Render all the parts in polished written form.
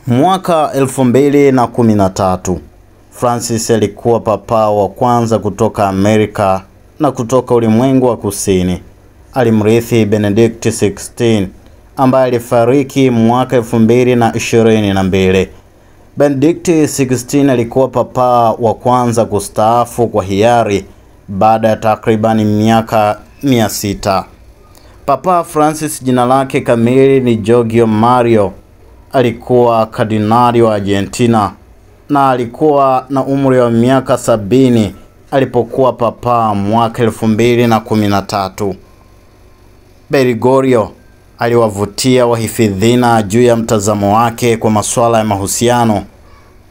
Mwaka 2013, Francis alikuwa papa wa kwanza kutoka Amerika na kutoka ulimwengu wa kusini. Alimrithi Benedict XVI ambaye alifariki mwaka 2022. Benedict XVI alikuwa papa wa kwanza kustaafu kwa hiari baada ya takriban miaka 600. Papa Francis jina lake kamili ni Jorge Mario. Alikuwa kardinali wa Argentina na alikuwa na umri wa miaka 70 alipokuwa papa mwaka 2013. Bergoglio aliwavutia wahifadhina juu ya mtazamo wake kwa masuala ya mahusiano,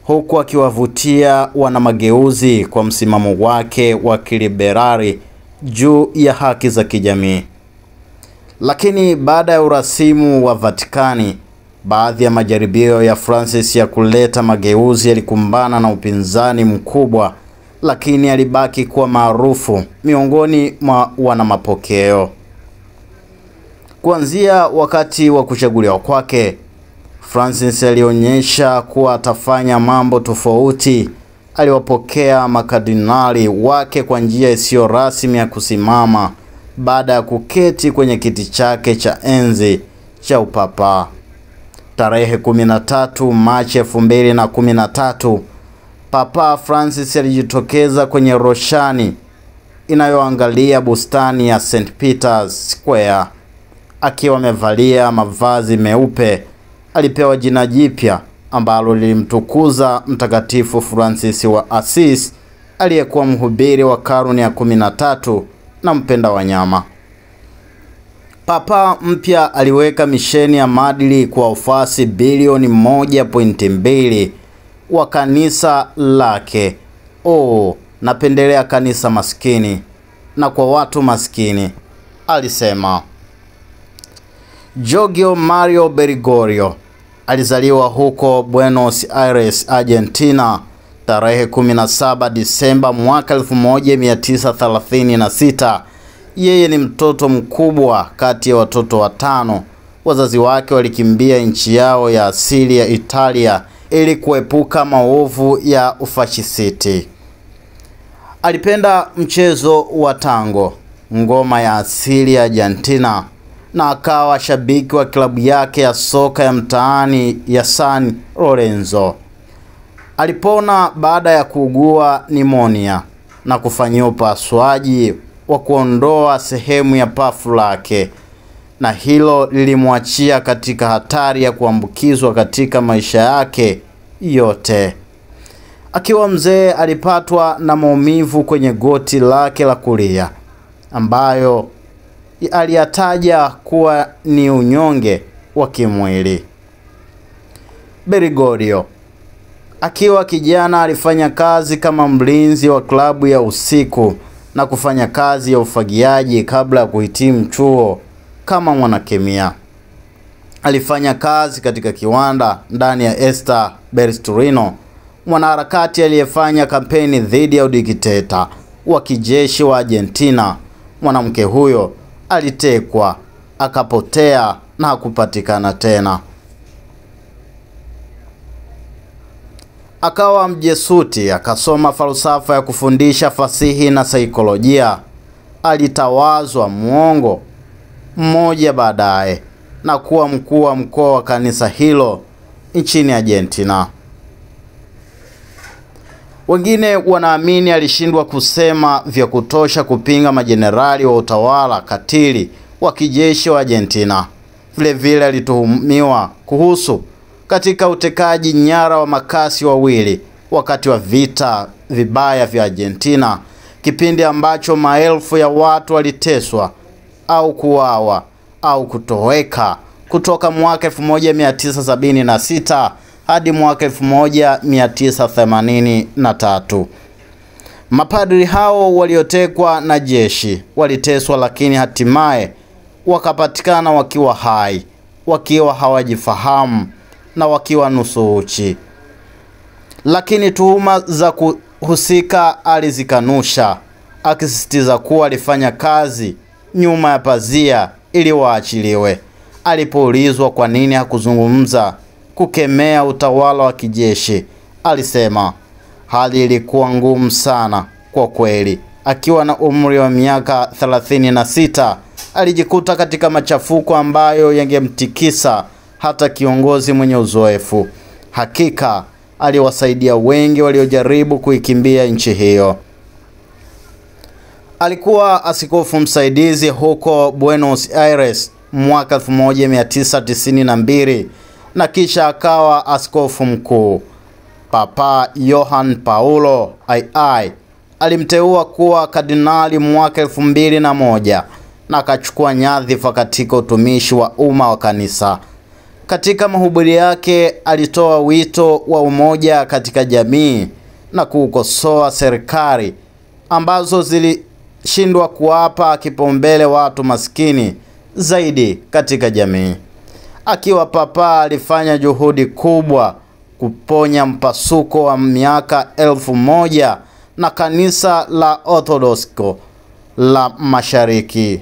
huku akiwavutia wanamageuzi kwa msimamo wake wa kiliberali juu ya haki za kijamii. Lakini baada ya urasimu wa Vatikani, baadhi ya majaribio ya Francis ya kuleta mageuzi yalikumbana na upinzani mkubwa, lakini alibaki kuwa maarufu miongoni mwa wanamapokeo. Kuanzia wakati wa kuchaguliwa kwake, Francis alionyesha kuwa atafanya mambo tofauti. Aliwapokea makardinali wake kwa njia isiyo rasmi ya kusimama baada ya kuketi kwenye kiti chake cha enzi cha upapa. Tarehe 13 Machi 2013, Papa Francis alijitokeza kwenye roshani inayoangalia bustani ya St. Peter's Square. Akiwa amevalia mavazi meupe, alipewa jina jipya ambalo lilimtukuza Mtakatifu Francis wa Assisi, aliyekuwa mhubiri wa karne ya 13 na mpenda wanyama. Papa mpya aliweka misheni ya maadili kwa wafuasi bilioni 1.2 wa kanisa lake. Napendelea kanisa maskini na kwa watu maskini, alisema. Jorge Mario Bergoglio alizaliwa huko Buenos Aires, Argentina, tarehe 17 Disemba mwaka 1936. Yeye ni mtoto mkubwa kati ya watoto 5. Wazazi wake walikimbia nchi yao ya asili ya Italia ili kuepuka maovu ya ufashisti. Alipenda mchezo wa tango, ngoma ya asili ya Argentina, na akawa shabiki wa klabu yake ya soka ya mtaani ya San Lorenzo. Alipona baada ya kuugua pneumonia na kufanyiwa upasuaji wa kuondoa sehemu ya pafu lake, na hilo lilimwachia katika hatari ya kuambukizwa katika maisha yake yote. Akiwa mzee, alipatwa na maumivu kwenye goti lake la kulia ambayo aliyataja kuwa ni unyonge wa kimwili. Bergoglio akiwa kijana alifanya kazi kama mlinzi wa klabu ya usiku na kufanya kazi ya ufagiaji kabla ya kuhitimu chuo kama mwanakemia. Alifanya kazi katika kiwanda ndani ya Esther Beristorino, mwanaharakati aliyefanya kampeni dhidi ya udikteta wa kijeshi wa Argentina. Mwanamke huyo alitekwa, akapotea na hakupatikana tena. Akawa mjesuti, akasoma falsafa ya kufundisha fasihi na saikolojia. Alitawazwa muongo mmoja baadaye na kuwa mkuu wa mkoa wa kanisa hilo nchini Argentina. Wengine wanaamini alishindwa kusema vya kutosha kupinga majenerali wa utawala katili wa kijeshi wa Argentina. Vile vile alituhumiwa kuhusu katika utekaji nyara wa makasi wawili wakati wa vita vibaya vya Argentina, kipindi ambacho maelfu ya watu waliteswa au kuuawa au kutoweka kutoka mwaka 1976 hadi mwaka 1983. Mapadri hao waliotekwa na jeshi waliteswa, lakini hatimaye wakapatikana wakiwa hai, wakiwa hawajifahamu na wakiwa nusu uchi. Lakini tuhuma za kuhusika alizikanusha, akisisitiza kuwa alifanya kazi nyuma ya pazia ili waachiliwe. Alipoulizwa kwa nini hakuzungumza kukemea utawala wa kijeshi. Alisema hali ilikuwa ngumu sana kwa kweli. Akiwa na umri wa miaka 36, alijikuta katika machafuko ambayo yangemtikisa hata kiongozi mwenye uzoefu. Hakika aliwasaidia wengi waliojaribu kuikimbia nchi hiyo. Alikuwa askofu msaidizi huko Buenos Aires mwaka 1992 na kisha akawa askofu mkuu. Papa Johann Paulo II alimteua kuwa kardinali mwaka 2001 na akachukua nyadhifa katika utumishi wa umma wa kanisa. Katika mahubiri yake alitoa wito wa umoja katika jamii na kukosoa serikali ambazo zilishindwa kuwapa kipaumbele watu maskini zaidi katika jamii. Akiwa papa alifanya juhudi kubwa kuponya mpasuko wa miaka 1000 na kanisa la Orthodoxo la Mashariki.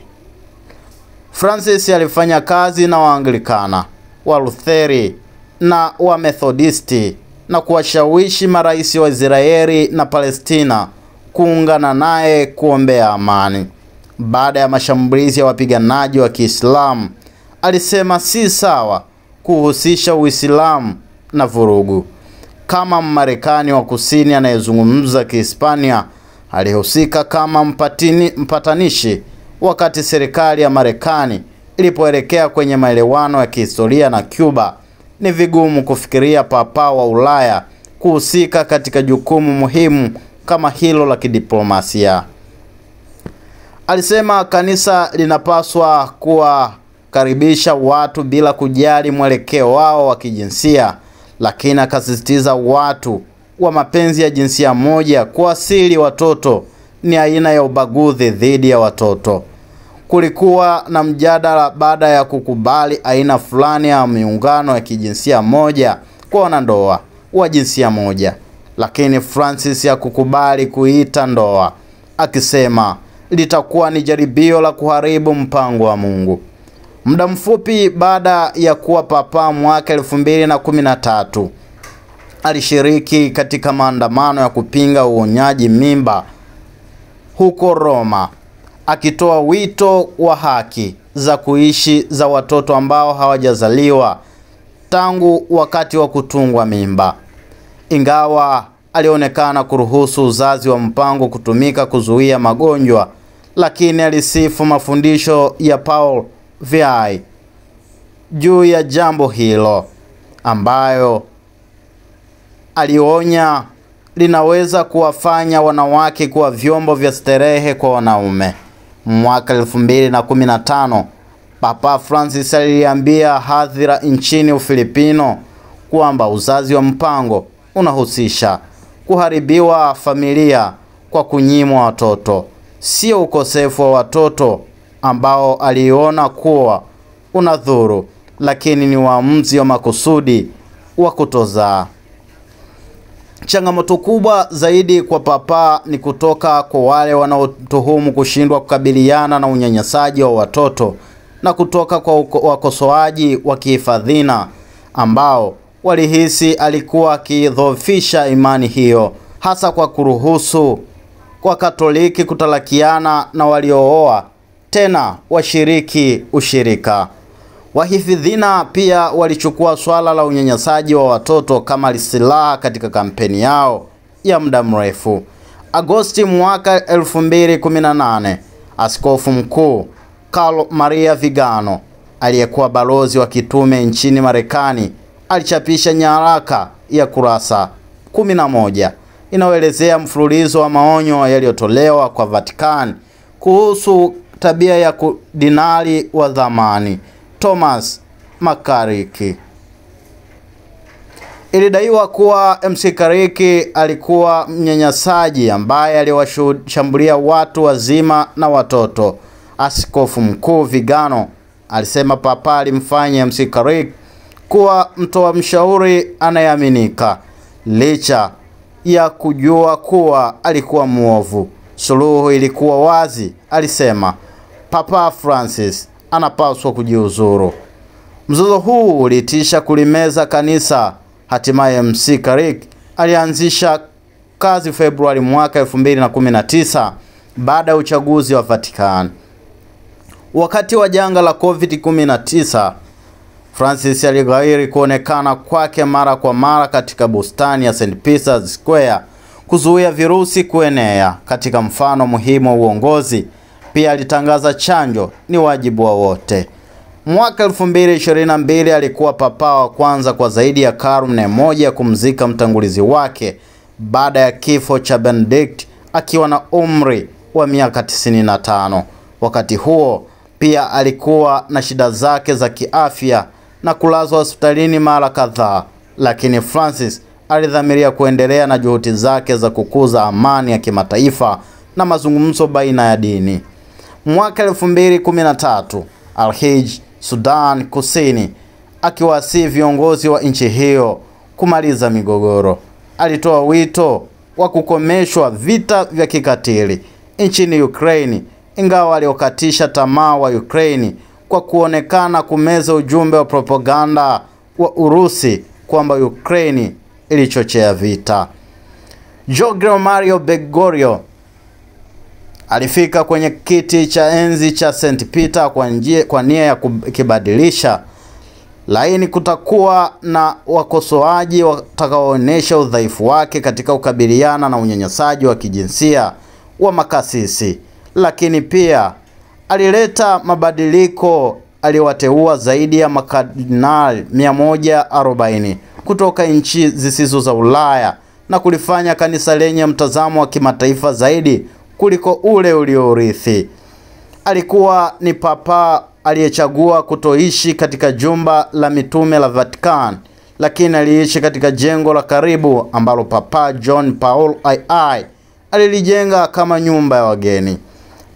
Francis alifanya kazi na Waanglikana, Walutheri na Wamethodisti na kuwashawishi marais wa Israeli na Palestina kuungana naye kuombea amani. Baada ya mashambulizi ya wapiganaji wa Kiislamu, alisema si sawa kuhusisha Uislamu na vurugu. Kama Mmarekani wa kusini anayezungumza Kihispania, alihusika kama mpatanishi wakati serikali ya Marekani ilipoelekea kwenye maelewano ya kihistoria na Cuba. Ni vigumu kufikiria papa wa Ulaya kuhusika katika jukumu muhimu kama hilo la kidiplomasia. Alisema kanisa linapaswa kuwakaribisha watu bila kujali mwelekeo wao wa kijinsia, lakini akasisitiza watu wa mapenzi ya jinsia moja kuasili watoto ni aina ya ubaguzi dhidi ya watoto. Kulikuwa na mjadala baada ya kukubali aina fulani ya miungano ya kijinsia moja kwa wanandoa wa jinsia moja, lakini Francis hakukubali kuita ndoa, akisema litakuwa ni jaribio la kuharibu mpango wa Mungu. Muda mfupi baada ya kuwa papa mwaka 2013, alishiriki katika maandamano ya kupinga uonyaji mimba huko Roma, akitoa wito wa haki za kuishi za watoto ambao hawajazaliwa tangu wakati wa kutungwa mimba. Ingawa alionekana kuruhusu uzazi wa mpango kutumika kuzuia magonjwa, lakini alisifu mafundisho ya Paul VI juu ya jambo hilo, ambayo alionya linaweza kuwafanya wanawake kuwa vyombo vya starehe kwa wanaume. Mwaka 2015, Papa Francis aliambia hadhira nchini Ufilipino kwamba uzazi wa mpango unahusisha kuharibiwa familia kwa kunyimwa watoto, sio ukosefu wa watoto ambao aliona kuwa unadhuru, lakini ni uamuzi wa makusudi wa kutozaa. Changamoto kubwa zaidi kwa papa ni kutoka kwa wale wanaotuhumu kushindwa kukabiliana na unyanyasaji wa watoto na kutoka kwa wakosoaji wa kihafidhina ambao walihisi alikuwa akidhoofisha imani hiyo, hasa kwa kuruhusu kwa Katoliki kutalakiana na waliooa tena washiriki ushirika. Wahafidhina pia walichukua swala la unyanyasaji wa watoto kama silaha katika kampeni yao ya muda mrefu. Agosti mwaka 2018, Askofu Mkuu Carlo Maria Vigano, aliyekuwa balozi wa kitume nchini Marekani, alichapisha nyaraka ya kurasa 11 inayoelezea mfululizo wa maonyo yaliyotolewa kwa Vatican kuhusu tabia ya kardinali wa zamani Thomas McCarrick. Ilidaiwa kuwa McCarrick alikuwa mnyanyasaji ambaye aliwashambulia watu wazima na watoto. Askofu Mkuu Vigano alisema papa alimfanya McCarrick kuwa mtoa mshauri anayeaminika licha ya kujua kuwa alikuwa muovu. Suluhu ilikuwa wazi, alisema. Papa Francis anapaswa kujiuzuru. Mzozo huu ulitisha kulimeza kanisa. Hatimaye MC Carrick alianzisha kazi Februari mwaka 2019 baada ya uchaguzi wa Vatican. Wakati wa janga la COVID-19, Francis alighairi kuonekana kwake mara kwa mara katika bustani ya St. Peter's Square kuzuia virusi kuenea. Katika mfano muhimu wa uongozi, pia alitangaza chanjo ni wajibu wa wote. Mwaka 2022 alikuwa papa wa kwanza kwa zaidi ya karne moja kumzika mtangulizi wake baada ya kifo cha Benedict akiwa na umri wa miaka 95. Wakati huo pia alikuwa na shida zake za kiafya na kulazwa hospitalini mara kadhaa, lakini Francis alidhamiria kuendelea na juhudi zake za kukuza amani ya kimataifa na mazungumzo baina ya dini. Mwaka 2013, Al-Haj, Sudan Kusini, akiwasihi viongozi wa nchi hiyo kumaliza migogoro. Alitoa wito wa kukomeshwa vita vya kikatili nchini Ukraine, ingawa aliokatisha tamaa wa Ukraine kwa kuonekana kumeza ujumbe wa propaganda wa Urusi kwamba Ukraine ilichochea vita. Jorge Mario Bergoglio alifika kwenye kiti cha enzi cha St. Peter kwa nia ya kukibadilisha, lakini kutakuwa na wakosoaji watakaoonyesha udhaifu wake katika kukabiliana na unyanyasaji wa kijinsia wa makasisi. Lakini pia alileta mabadiliko. Aliwateua zaidi ya makardinali 140 kutoka nchi zisizo za Ulaya na kulifanya kanisa lenye mtazamo wa kimataifa zaidi kuliko ule uliourithi. Alikuwa ni papa aliyechagua kutoishi katika jumba la mitume la Vatican, lakini aliishi katika jengo la karibu ambalo Papa John Paul II alilijenga kama nyumba ya wageni.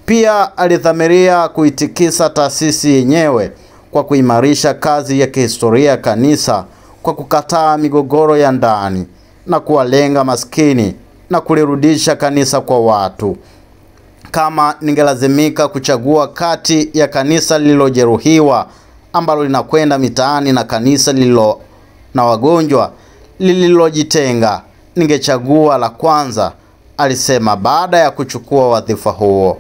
Pia alidhamiria kuitikisa taasisi yenyewe kwa kuimarisha kazi ya kihistoria ya kanisa kwa kukataa migogoro ya ndani na kuwalenga maskini na kulirudisha kanisa kwa watu. Kama ningelazimika kuchagua kati ya kanisa lililojeruhiwa ambalo linakwenda mitaani na kanisa lililo na wagonjwa lililojitenga, ningechagua la kwanza, alisema baada ya kuchukua wadhifa huo.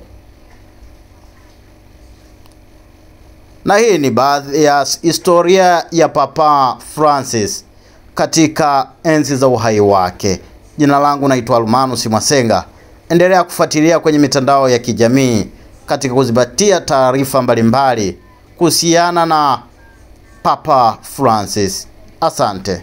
Na hii ni baadhi ya historia ya Papa Francis katika enzi za uhai wake. Jina langu naitwa Almanus Mwasenga. Endelea kufuatilia kwenye mitandao ya kijamii katika kuzipatia taarifa mbalimbali kuhusiana na Papa Francis. Asante.